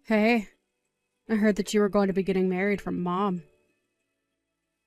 Hey, I heard that you were going to be getting married from Mom.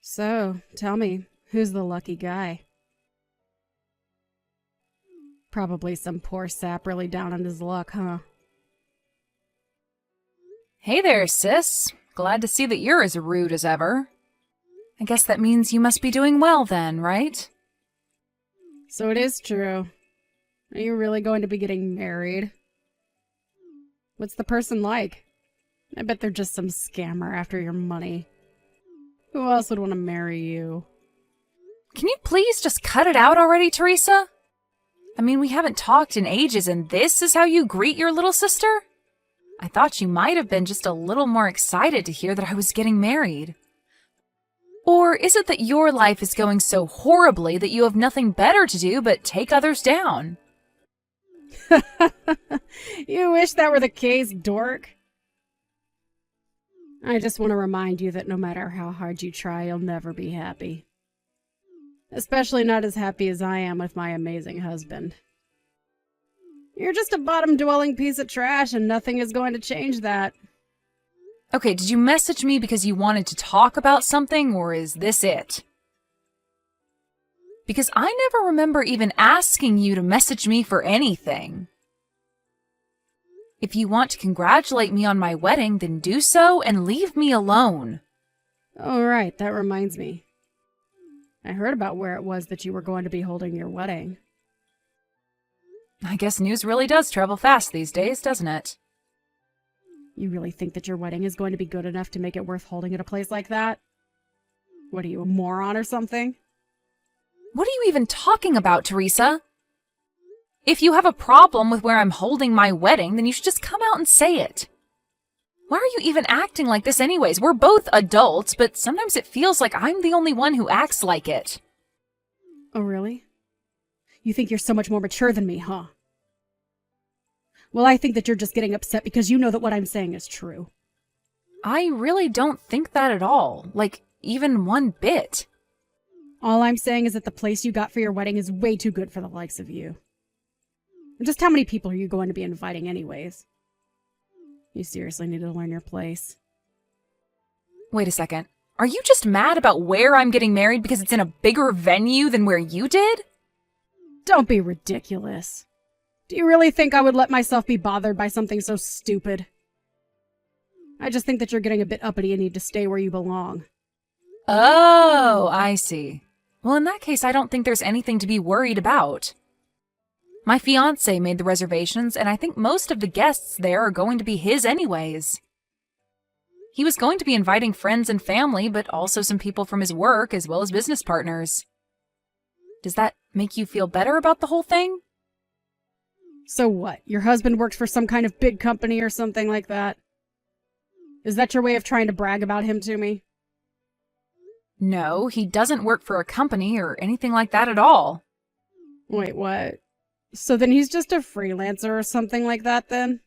So, tell me, who's the lucky guy? Probably some poor sap really down on his luck, huh? Hey there, sis. Glad to see that you're as rude as ever. I guess that means you must be doing well then, right? So it is true. Are you really going to be getting married? What's the person like? I bet they're just some scammer after your money. Who else would want to marry you? Can you please just cut it out already, Teresa? I mean, we haven't talked in ages, and this is how you greet your little sister? I thought you might have been just a little more excited to hear that I was getting married. Or is it that your life is going so horribly that you have nothing better to do but take others down? You wish that were the case, dork. I just want to remind you that no matter how hard you try, you'll never be happy. Especially not as happy as I am with my amazing husband. You're just a bottom-dwelling piece of trash, and nothing is going to change that. Okay, did you message me because you wanted to talk about something, or is this it? Because I never remember even asking you to message me for anything. If you want to congratulate me on my wedding, then do so and leave me alone. Oh, right, that reminds me. I heard about where it was that you were going to be holding your wedding. I guess news really does travel fast these days, doesn't it? You really think that your wedding is going to be good enough to make it worth holding at a place like that? What are you, a moron or something? What are you even talking about, Teresa? If you have a problem with where I'm holding my wedding, then you should just come out and say it. Why are you even acting like this anyways? We're both adults, but sometimes it feels like I'm the only one who acts like it. Oh, really? You think you're so much more mature than me, huh? Well, I think that you're just getting upset because you know that what I'm saying is true. I really don't think that at all. Like, even one bit. All I'm saying is that the place you got for your wedding is way too good for the likes of you. And just how many people are you going to be inviting anyways? You seriously need to learn your place. Wait a second. Are you just mad about where I'm getting married because it's in a bigger venue than where you did? Don't be ridiculous. Do you really think I would let myself be bothered by something so stupid? I just think that you're getting a bit uppity and need to stay where you belong. Oh, I see. Well, in that case, I don't think there's anything to be worried about. My fiancé made the reservations, and I think most of the guests there are going to be his anyways. He was going to be inviting friends and family, but also some people from his work as well as business partners. Does that make you feel better about the whole thing? So what? Your husband works for some kind of big company or something like that? Is that your way of trying to brag about him to me? No, he doesn't work for a company or anything like that at all. Wait, what? So then he's just a freelancer or something like that then?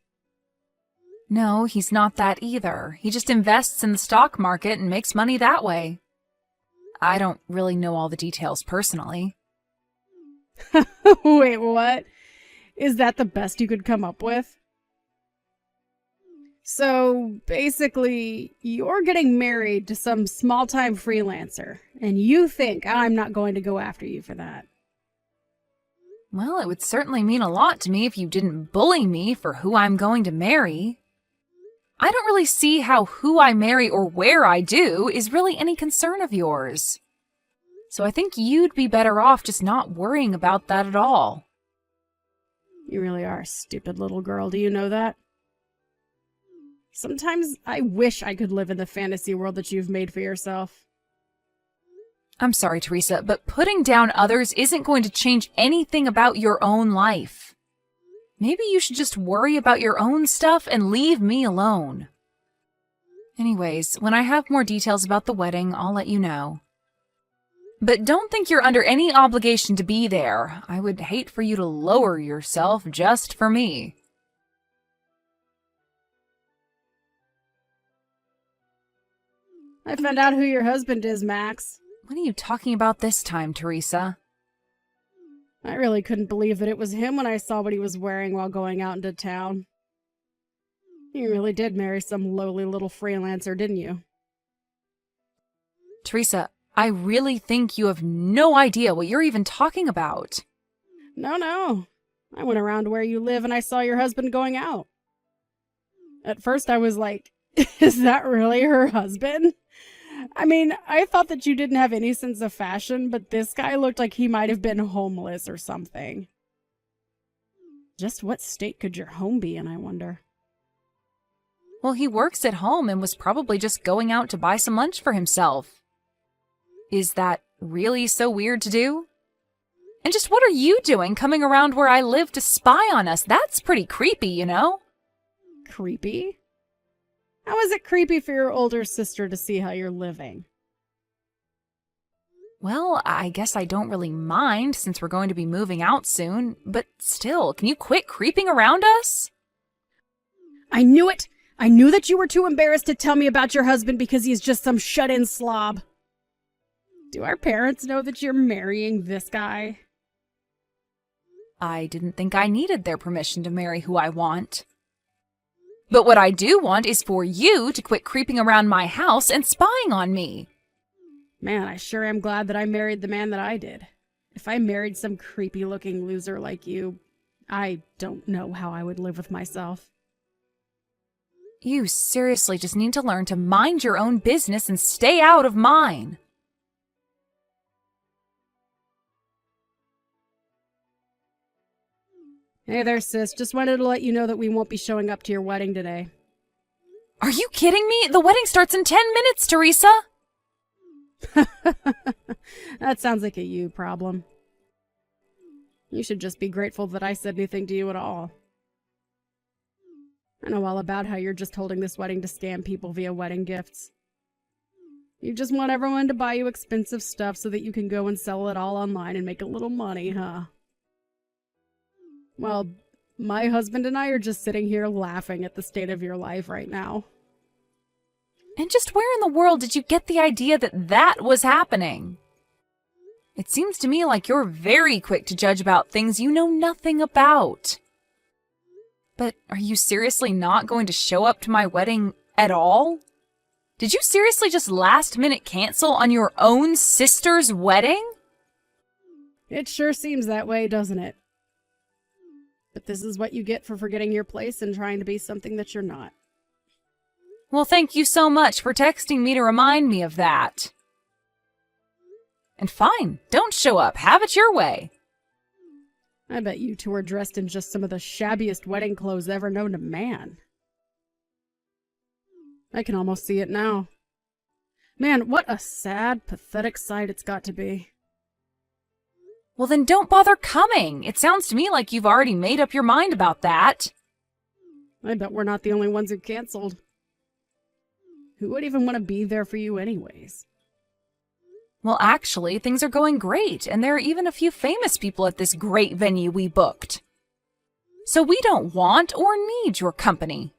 No, he's not that either. He just invests in the stock market and makes money that way. I don't really know all the details personally. Wait, what? Is that the best you could come up with? So, basically, you're getting married to some small-time freelancer, and you think I'm not going to go after you for that. Well, it would certainly mean a lot to me if you didn't bully me for who I'm going to marry. I don't really see how who I marry or where I do is really any concern of yours. So I think you'd be better off just not worrying about that at all. You really are a stupid little girl, do you know that? Sometimes I wish I could live in the fantasy world that you've made for yourself. I'm sorry, Teresa, but putting down others isn't going to change anything about your own life. Maybe you should just worry about your own stuff and leave me alone. Anyways, when I have more details about the wedding, I'll let you know. But don't think you're under any obligation to be there. I would hate for you to lower yourself just for me. I found out who your husband is, Max. What are you talking about this time, Teresa? I really couldn't believe that it was him when I saw what he was wearing while going out into town. You really did marry some lowly little freelancer, didn't you? Teresa, I really think you have no idea what you're even talking about. No. I went around where you live and I saw your husband going out. At first I was like, is that really her husband? I mean, I thought that you didn't have any sense of fashion, but this guy looked like he might have been homeless or something. Just what state could your home be in, I wonder? Well, he works at home and was probably just going out to buy some lunch for himself. Is that really so weird to do? And just what are you doing coming around where I live to spy on us? That's pretty creepy, you know? Creepy? How is it creepy for your older sister to see how you're living? Well, I guess I don't really mind since we're going to be moving out soon, but still, can you quit creeping around us? I knew it! I knew that you were too embarrassed to tell me about your husband because he's just some shut-in slob. Do our parents know that you're marrying this guy? I didn't think I needed their permission to marry who I want. But what I do want is for you to quit creeping around my house and spying on me. Man, I sure am glad that I married the man that I did. If I married some creepy-looking loser like you, I don't know how I would live with myself. You seriously just need to learn to mind your own business and stay out of mine. Hey there, sis. Just wanted to let you know that we won't be showing up to your wedding today. Are you kidding me? The wedding starts in 10 minutes, Teresa. That sounds like a you problem. You should just be grateful that I said anything to you at all. I know all about how you're just holding this wedding to scam people via wedding gifts. You just want everyone to buy you expensive stuff so that you can go and sell it all online and make a little money, huh? Well, my husband and I are just sitting here laughing at the state of your life right now. And just where in the world did you get the idea that that was happening? It seems to me like you're very quick to judge about things you know nothing about. But are you seriously not going to show up to my wedding at all? Did you seriously just last minute cancel on your own sister's wedding? It sure seems that way, doesn't it? But this is what you get for forgetting your place and trying to be something that you're not. Well, thank you so much for texting me to remind me of that. And fine, don't show up. Have it your way. I bet you two are dressed in just some of the shabbiest wedding clothes ever known to man. I can almost see it now. Man, what a sad, pathetic sight it's got to be. Well, then don't bother coming. It sounds to me like you've already made up your mind about that. I bet we're not the only ones who canceled. Who would even want to be there for you anyways? Well, actually, things are going great, and there are even a few famous people at this great venue we booked. So we don't want or need your company.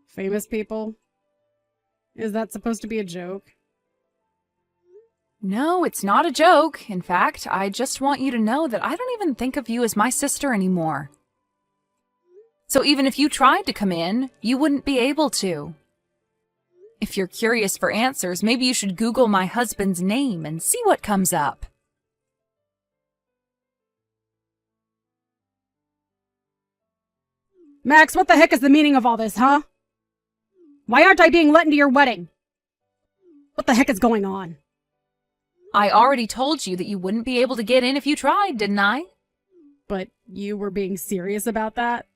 Famous people? Is that supposed to be a joke? No, it's not a joke. In fact, I just want you to know that I don't even think of you as my sister anymore. So even if you tried to come in, you wouldn't be able to. If you're curious for answers, maybe you should Google my husband's name and see what comes up. Max, what the heck is the meaning of all this, huh? Why aren't I being let into your wedding? What the heck is going on? I already told you that you wouldn't be able to get in if you tried, didn't I? But you were being serious about that?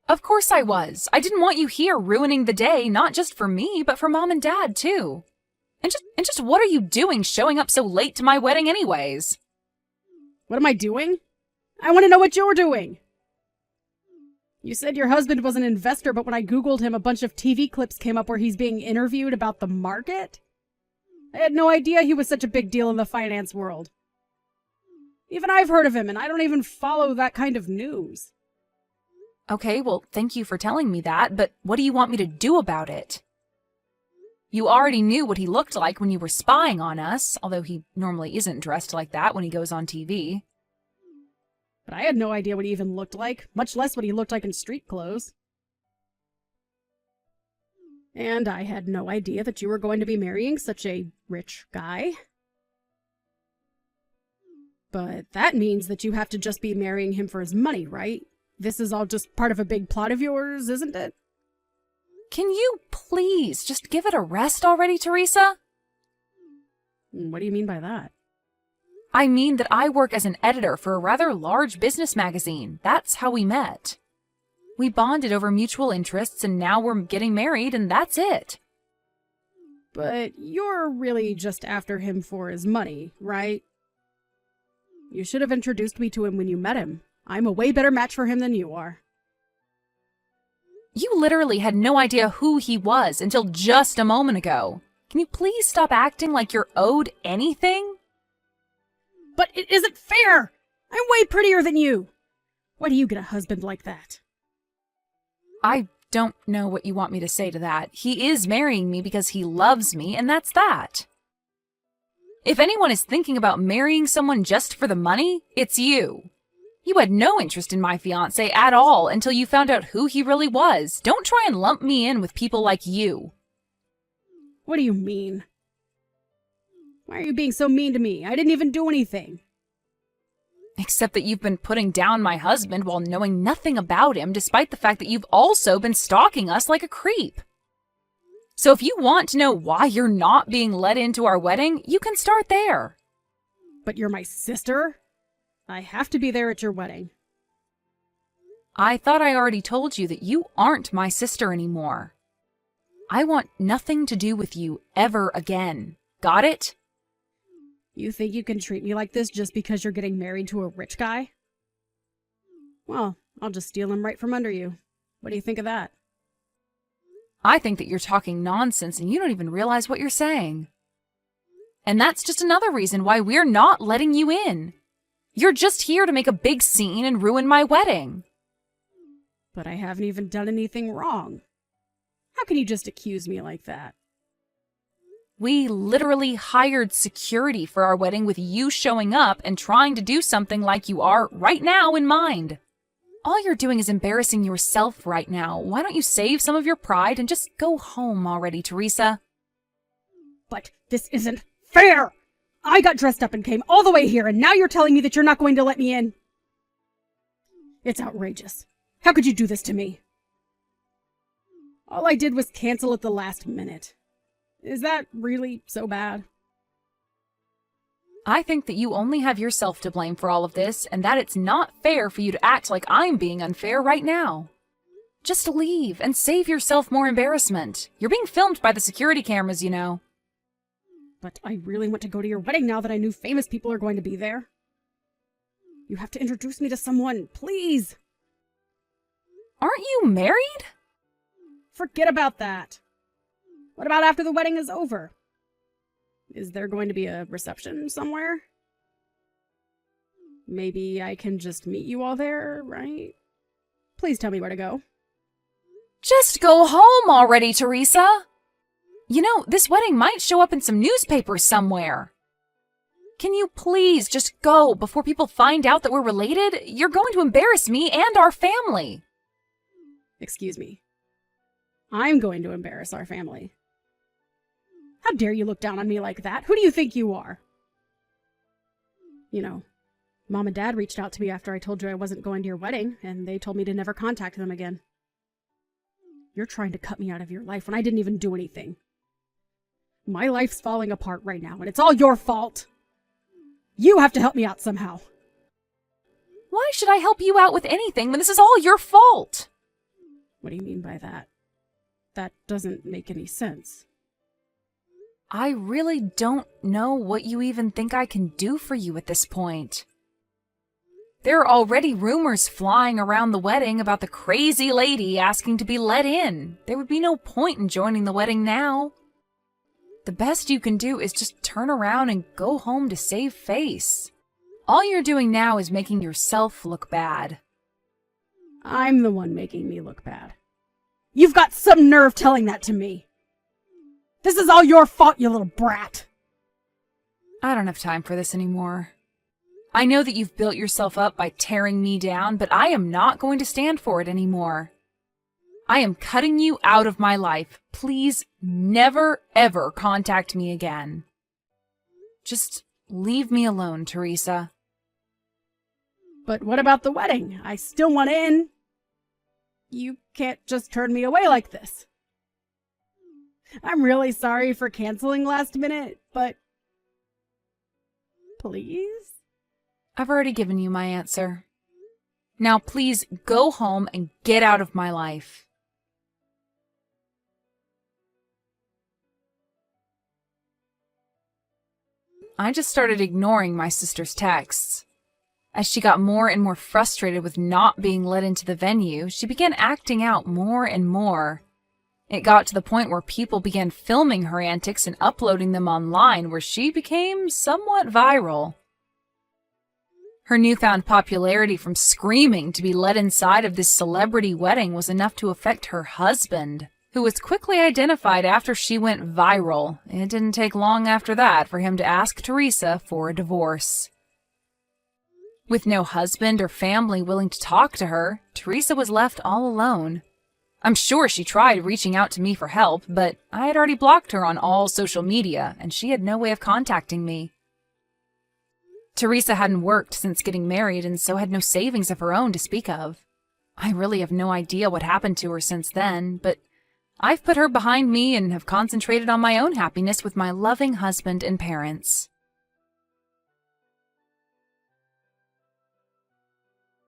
Of course I was. I didn't want you here ruining the day, not just for me, but for Mom and Dad, too. And just what are you doing showing up so late to my wedding anyways? What am I doing? I want to know what you're doing. You said your husband was an investor, but when I Googled him, a bunch of TV clips came up where he's being interviewed about the market. I had no idea he was such a big deal in the finance world. Even I've heard of him, and I don't even follow that kind of news. Okay, well, thank you for telling me that, but what do you want me to do about it? You already knew what he looked like when you were spying on us, although he normally isn't dressed like that when he goes on TV. But I had no idea what he even looked like, much less what he looked like in street clothes. And I had no idea that you were going to be marrying such a rich guy. But that means that you have to just be marrying him for his money, right? This is all just part of a big plot of yours, isn't it? Can you please just give it a rest already, Teresa? What do you mean by that? I mean that I work as an editor for a rather large business magazine. That's how we met. We bonded over mutual interests, and now we're getting married, and that's it. But you're really just after him for his money, right? You should have introduced me to him when you met him. I'm a way better match for him than you are. You literally had no idea who he was until just a moment ago. Can you please stop acting like you're owed anything? But it isn't fair! I'm way prettier than you! Why do you get a husband like that? I don't know what you want me to say to that. He is marrying me because he loves me, and that's that. If anyone is thinking about marrying someone just for the money, it's you. You had no interest in my fiancé at all until you found out who he really was. Don't try and lump me in with people like you. What do you mean? Why are you being so mean to me? I didn't even do anything. Except that you've been putting down my husband while knowing nothing about him, despite the fact that you've also been stalking us like a creep. So if you want to know why you're not being let into our wedding, you can start there. But you're my sister? I have to be there at your wedding. I thought I already told you that you aren't my sister anymore. I want nothing to do with you ever again. Got it? You think you can treat me like this just because you're getting married to a rich guy? Well, I'll just steal him right from under you. What do you think of that? I think that you're talking nonsense and you don't even realize what you're saying. And that's just another reason why we're not letting you in. You're just here to make a big scene and ruin my wedding. But I haven't even done anything wrong. How can you just accuse me like that? We literally hired security for our wedding with you showing up and trying to do something like you are right now in mind. All you're doing is embarrassing yourself right now. Why don't you save some of your pride and just go home already, Teresa? But this isn't fair! I got dressed up and came all the way here, and now you're telling me that you're not going to let me in? It's outrageous. How could you do this to me? All I did was cancel at the last minute. Is that really so bad? I think that you only have yourself to blame for all of this, and that it's not fair for you to act like I'm being unfair right now. Just leave and save yourself more embarrassment. You're being filmed by the security cameras, you know. But I really want to go to your wedding now that I knew famous people are going to be there. You have to introduce me to someone, please. Aren't you married? Forget about that. What about after the wedding is over? Is there going to be a reception somewhere? Maybe I can just meet you all there, right? Please tell me where to go. Just go home already, Teresa. You know, this wedding might show up in some newspapers somewhere. Can you please just go before people find out that we're related? You're going to embarrass me and our family. Excuse me. I'm going to embarrass our family. How dare you look down on me like that? Who do you think you are? You know, Mom and Dad reached out to me after I told you I wasn't going to your wedding, and they told me to never contact them again. You're trying to cut me out of your life when I didn't even do anything. My life's falling apart right now, and it's all your fault. You have to help me out somehow. Why should I help you out with anything when this is all your fault? What do you mean by that? That doesn't make any sense. I really don't know what you even think I can do for you at this point. There are already rumors flying around the wedding about the crazy lady asking to be let in. There would be no point in joining the wedding now. The best you can do is just turn around and go home to save face. All you're doing now is making yourself look bad. I'm the one making me look bad. You've got some nerve telling that to me. This is all your fault, you little brat. I don't have time for this anymore. I know that you've built yourself up by tearing me down, but I am not going to stand for it anymore. I am cutting you out of my life. Please never, ever contact me again. Just leave me alone, Teresa. But what about the wedding? I still want in. You can't just turn me away like this. I'm really sorry for canceling last minute, but please? I've already given you my answer. Now please go home and get out of my life. I just started ignoring my sister's texts. As she got more and more frustrated with not being let into the venue, she began acting out more and more. It got to the point where people began filming her antics and uploading them online, where she became somewhat viral. Her newfound popularity from screaming to be let inside of this celebrity wedding was enough to affect her husband, who was quickly identified after she went viral. It didn't take long after that for him to ask Teresa for a divorce. With no husband or family willing to talk to her, Teresa was left all alone. I'm sure she tried reaching out to me for help, but I had already blocked her on all social media, and she had no way of contacting me. Teresa hadn't worked since getting married, and so had no savings of her own to speak of. I really have no idea what happened to her since then, but I've put her behind me and have concentrated on my own happiness with my loving husband and parents.